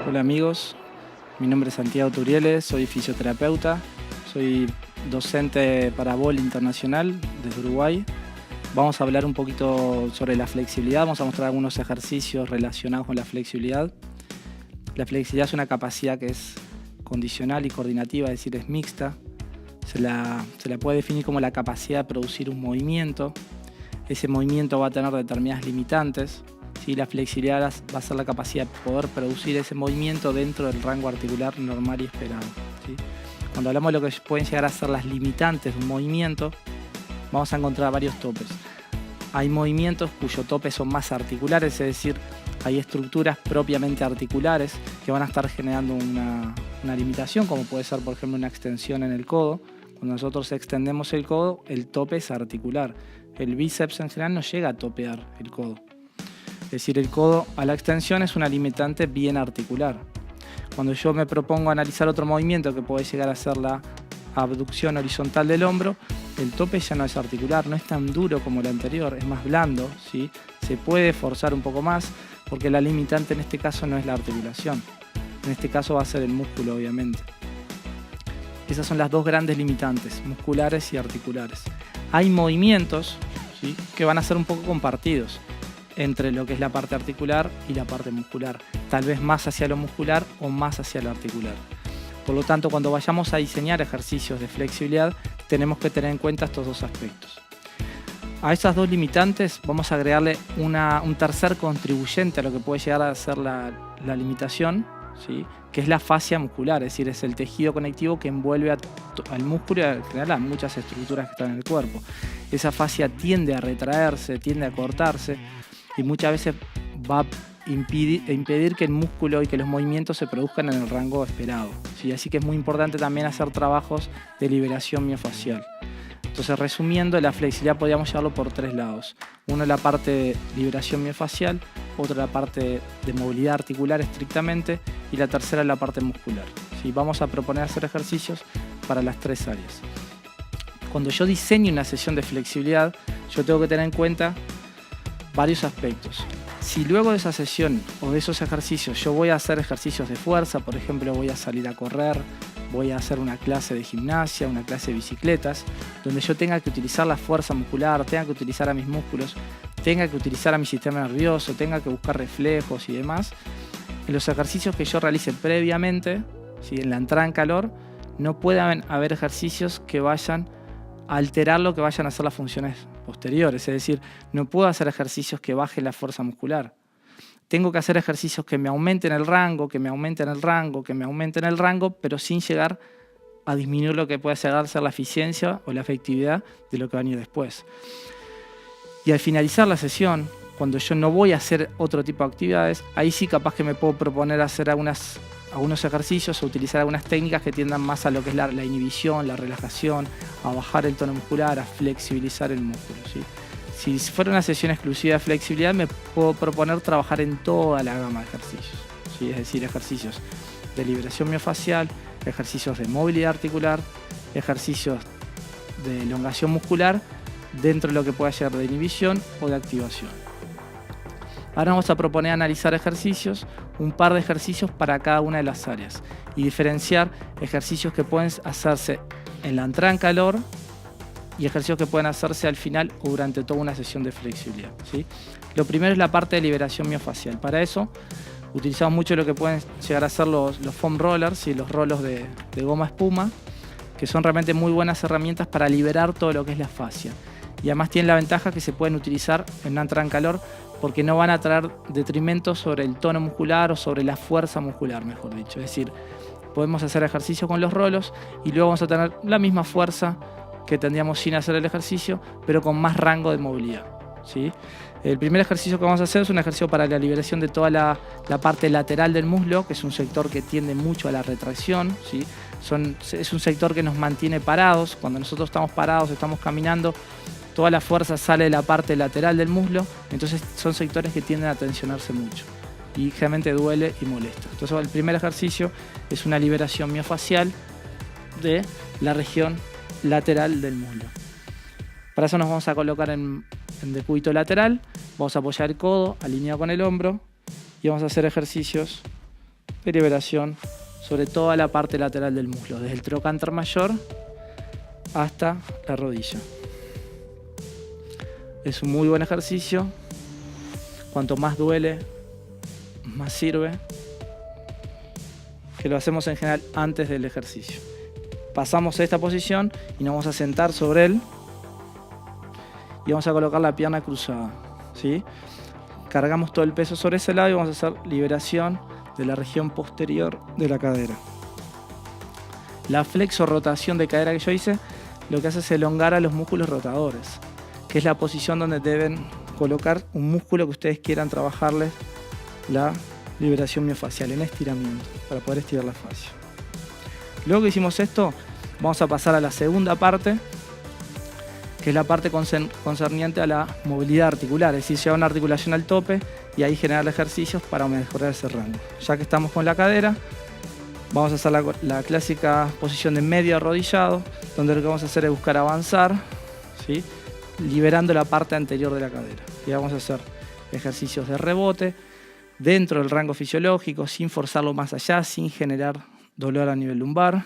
Hola amigos, mi nombre es Santiago Turieles, soy fisioterapeuta, soy docente para Boli Internacional desde Uruguay. Vamos a hablar un poquito sobre la flexibilidad, vamos a mostrar algunos ejercicios relacionados con la flexibilidad. La flexibilidad es una capacidad que es condicional y coordinativa, es decir, es mixta. Se la puede definir como la capacidad de producir un movimiento. Ese movimiento va a tener determinadas limitantes. ¿Sí? La flexibilidad va a ser la capacidad de poder producir ese movimiento dentro del rango articular normal y esperado. ¿Sí? Cuando hablamos de lo que pueden llegar a ser las limitantes de un movimiento, vamos a encontrar varios topes. Hay movimientos cuyos topes son más articulares, es decir, hay estructuras propiamente articulares que van a estar generando una limitación, como puede ser, por ejemplo, una extensión en el codo. Cuando nosotros extendemos el codo, el tope es articular. El bíceps en general no llega a topear el codo. Es decir, el codo a la extensión es una limitante bien articular. Cuando yo me propongo analizar otro movimiento que puede llegar a ser la abducción horizontal del hombro, el tope ya no es articular, no es tan duro como el anterior, es más blando, ¿sí? Se puede forzar un poco más porque la limitante en este caso no es la articulación. En este caso va a ser el músculo, obviamente. Esas son las dos grandes limitantes, musculares y articulares. Hay movimientos, ¿sí?, que van a ser un poco compartidos entre lo que es la parte articular y la parte muscular, tal vez más hacia lo muscular o más hacia lo articular. Por lo tanto, cuando vayamos a diseñar ejercicios de flexibilidad, tenemos que tener en cuenta estos dos aspectos. A esas dos limitantes vamos a agregarle un tercer contribuyente a lo que puede llegar a ser la limitación, ¿sí?, que es la fascia muscular, es decir, es el tejido conectivo que envuelve al músculo y en general a muchas estructuras que están en el cuerpo. Esa fascia tiende a retraerse, tiende a cortarse y muchas veces va a impedir que el músculo y que los movimientos se produzcan en el rango esperado, ¿sí? Así que es muy importante también hacer trabajos de liberación miofacial. Entonces, resumiendo, la flexibilidad podríamos llevarlo por tres lados. Uno, la parte de liberación miofacial, otro, la parte de movilidad articular estrictamente, y la tercera, la parte muscular. ¿Sí? Vamos a proponer hacer ejercicios para las tres áreas. Cuando yo diseño una sesión de flexibilidad, yo tengo que tener en cuenta varios aspectos. Si luego de esa sesión o de esos ejercicios yo voy a hacer ejercicios de fuerza, por ejemplo, voy a salir a correr, voy a hacer una clase de gimnasia, una clase de bicicletas, donde yo tenga que utilizar la fuerza muscular, tenga que utilizar a mis músculos, tenga que utilizar a mi sistema nervioso, tenga que buscar reflejos y demás, en los ejercicios que yo realice previamente, ¿sí?, en la entrada en calor, no pueden haber ejercicios que vayan a alterar lo que vayan a ser las funciones posteriores. Es decir, no puedo hacer ejercicios que bajen la fuerza muscular. Tengo que hacer ejercicios que me aumenten el rango, que me aumenten el rango, que me aumenten el rango, pero sin llegar a disminuir lo que puede llegar a ser la eficiencia o la efectividad de lo que va a venir después. Y al finalizar la sesión, cuando yo no voy a hacer otro tipo de actividades, ahí sí capaz que me puedo proponer hacer algunos ejercicios o utilizar algunas técnicas que tiendan más a lo que es la inhibición, la relajación, a bajar el tono muscular, a flexibilizar el músculo, ¿sí? Si fuera una sesión exclusiva de flexibilidad, me puedo proponer trabajar en toda la gama de ejercicios, ¿sí? Es decir, ejercicios de liberación miofacial, ejercicios de movilidad articular, ejercicios de elongación muscular, dentro de lo que pueda ser de inhibición o de activación. Ahora vamos a proponer analizar ejercicios, un par de ejercicios para cada una de las áreas y diferenciar ejercicios que pueden hacerse en la entrada en calor y ejercicios que pueden hacerse al final o durante toda una sesión de flexibilidad, ¿sí? Lo primero es la parte de liberación miofacial. Para eso utilizamos mucho lo que pueden llegar a ser los foam rollers y los rolos de goma espuma, que son realmente muy buenas herramientas para liberar todo lo que es la fascia. Y además tienen la ventaja que se pueden utilizar en una entrada en calor porque no van a traer detrimento sobre el tono muscular o sobre la fuerza muscular, mejor dicho. Es decir, podemos hacer ejercicio con los rolos y luego vamos a tener la misma fuerza que tendríamos sin hacer el ejercicio, pero con más rango de movilidad, ¿sí? El primer ejercicio que vamos a hacer es un ejercicio para la liberación de toda la parte lateral del muslo, que es un sector que tiende mucho a la retracción, ¿sí? Es un sector que nos mantiene parados. Cuando nosotros estamos parados, estamos caminando, toda la fuerza sale de la parte lateral del muslo, entonces son sectores que tienden a tensionarse mucho y generalmente duele y molesta. Entonces el primer ejercicio es una liberación miofacial de la región lateral del muslo. Para eso nos vamos a colocar en decúbito lateral, vamos a apoyar el codo alineado con el hombro y vamos a hacer ejercicios de liberación sobre toda la parte lateral del muslo, desde el trocánter mayor hasta la rodilla. Es un muy buen ejercicio. Cuanto más duele, más sirve. Que lo hacemos en general antes del ejercicio. Pasamos a esta posición y nos vamos a sentar sobre él y vamos a colocar la pierna cruzada, ¿sí? Cargamos todo el peso sobre ese lado y vamos a hacer liberación de la región posterior de la cadera. La flexo-rotación de cadera que yo hice lo que hace es elongar a los músculos rotadores, que es la posición donde deben colocar un músculo que ustedes quieran trabajarles la liberación miofacial en estiramiento para poder estirar la fascia. Luego que hicimos esto, vamos a pasar a la segunda parte, que es la parte concerniente a la movilidad articular, es decir, llevar una articulación al tope y ahí generar ejercicios para mejorar ese rango. Ya que estamos con la cadera, vamos a hacer la clásica posición de medio arrodillado, donde lo que vamos a hacer es buscar avanzar, ¿sí? Liberando la parte anterior de la cadera. Y vamos a hacer ejercicios de rebote dentro del rango fisiológico, sin forzarlo más allá, sin generar dolor a nivel lumbar,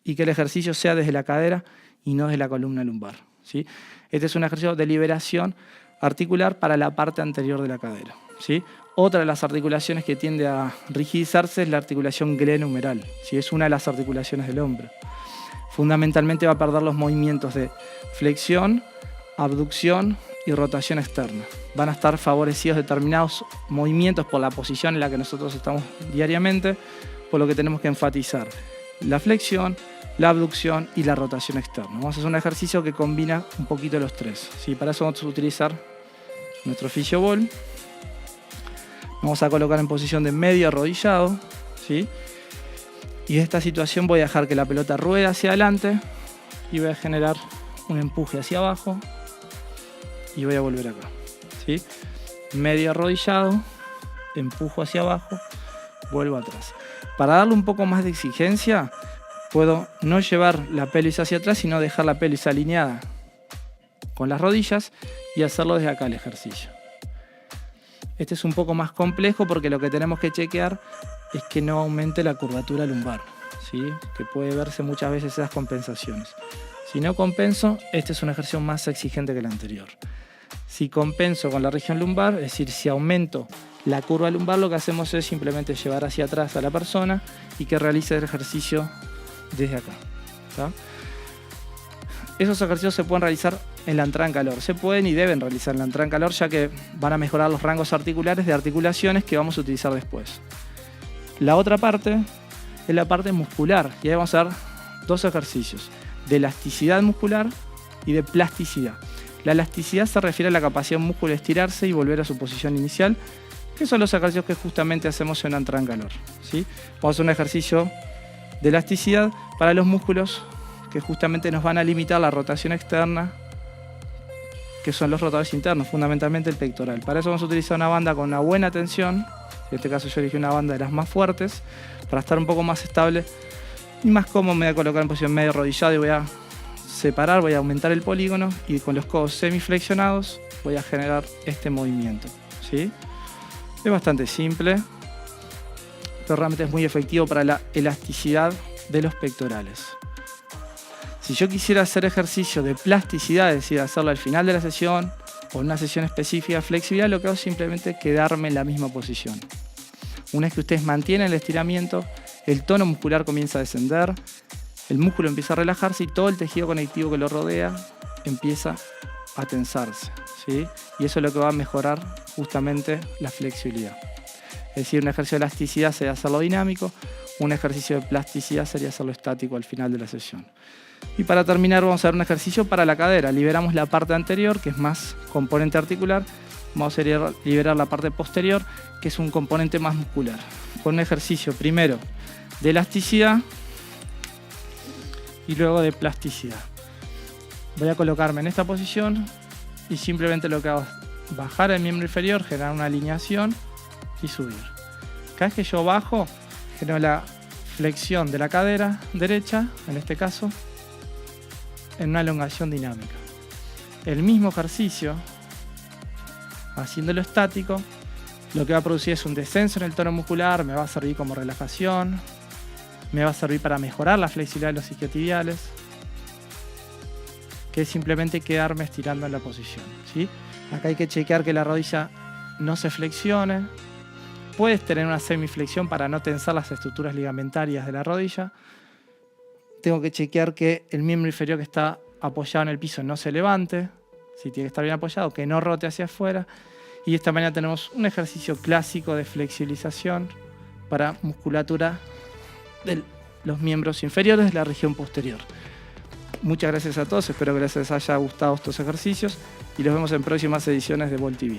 y que el ejercicio sea desde la cadera y no desde la columna lumbar, ¿sí? Este es un ejercicio de liberación articular para la parte anterior de la cadera, ¿sí? Otra de las articulaciones que tiende a rigidizarse es la articulación glenohumeral, ¿sí? Es una de las articulaciones del hombro. Fundamentalmente va a perder los movimientos de flexión, abducción y rotación externa. Van a estar favorecidos determinados movimientos por la posición en la que nosotros estamos diariamente, por lo que tenemos que enfatizar la flexión, la abducción y la rotación externa. Vamos a hacer un ejercicio que combina un poquito los tres, ¿sí? Para eso vamos a utilizar nuestro Physioball. Vamos a colocar en posición de medio arrodillado, ¿sí? Y en esta situación voy a dejar que la pelota ruede hacia adelante y voy a generar un empuje hacia abajo y voy a volver acá, ¿sí? Medio arrodillado, empujo hacia abajo, vuelvo atrás. Para darle un poco más de exigencia, puedo no llevar la pelvis hacia atrás, sino dejar la pelvis alineada con las rodillas y hacerlo desde acá el ejercicio. Este es un poco más complejo porque lo que tenemos que chequear es que no aumente la curvatura lumbar, ¿sí? Que puede verse muchas veces esas compensaciones. Si no compenso, este es un ejercicio más exigente que el anterior. Si compenso con la región lumbar, es decir, si aumento la curva lumbar, lo que hacemos es simplemente llevar hacia atrás a la persona y que realice el ejercicio desde acá, ¿tá? Esos ejercicios se pueden realizar en la entrada en calor. Se pueden y deben realizar en la entrada en calor, ya que van a mejorar los rangos articulares de articulaciones que vamos a utilizar después. La otra parte es la parte muscular, y ahí vamos a hacer dos ejercicios de elasticidad muscular y de plasticidad. La elasticidad se refiere a la capacidad del músculo de estirarse y volver a su posición inicial, que son los ejercicios que justamente hacemos en una entrada en calor, ¿sí? Vamos a hacer un ejercicio de elasticidad para los músculos que justamente nos van a limitar la rotación externa, que son los rotadores internos, fundamentalmente el pectoral. Para eso vamos a utilizar una banda con una buena tensión. En este caso yo elegí una banda de las más fuertes, para estar un poco más estable y más cómodo. Me voy a colocar en posición medio arrodillado y voy a separar, voy a aumentar el polígono y con los codos semiflexionados voy a generar este movimiento, ¿sí? Es bastante simple, pero realmente es muy efectivo para la elasticidad de los pectorales. Si yo quisiera hacer ejercicio de plasticidad, es decir, hacerlo al final de la sesión o en una sesión específica de flexibilidad, lo que hago es simplemente quedarme en la misma posición. Una vez que ustedes mantienen el estiramiento, el tono muscular comienza a descender, el músculo empieza a relajarse y todo el tejido conectivo que lo rodea empieza a tensarse, ¿sí? Y eso es lo que va a mejorar justamente la flexibilidad. Es decir, un ejercicio de elasticidad sería hacerlo dinámico, un ejercicio de plasticidad sería hacerlo estático al final de la sesión. Y para terminar vamos a hacer un ejercicio para la cadera. Liberamos la parte anterior, que es más componente articular. Vamos a liberar la parte posterior, que es un componente más muscular. Con un ejercicio primero de elasticidad y luego de plasticidad. Voy a colocarme en esta posición y simplemente lo que hago es bajar el miembro inferior, generar una alineación y subir. Cada vez que yo bajo, genero la flexión de la cadera derecha, en este caso, en una elongación dinámica. El mismo ejercicio, haciéndolo estático, Lo que va a producir es un descenso en el tono muscular, me va a servir como relajación, me va a servir para mejorar la flexibilidad de los isquiotibiales, que es simplemente quedarme estirando en la posición, ¿sí? Acá hay que chequear que la rodilla no se flexione. Puedes tener una semiflexión para no tensar las estructuras ligamentarias de la rodilla. Tengo que chequear que el miembro inferior que está apoyado en el piso no se levante, ¿sí? Tiene que estar bien apoyado, que no rote hacia afuera. Y de esta manera tenemos un ejercicio clásico de flexibilización para musculatura de los miembros inferiores de la región posterior. Muchas gracias a todos, espero que les haya gustado estos ejercicios y los vemos en próximas ediciones de Volt TV.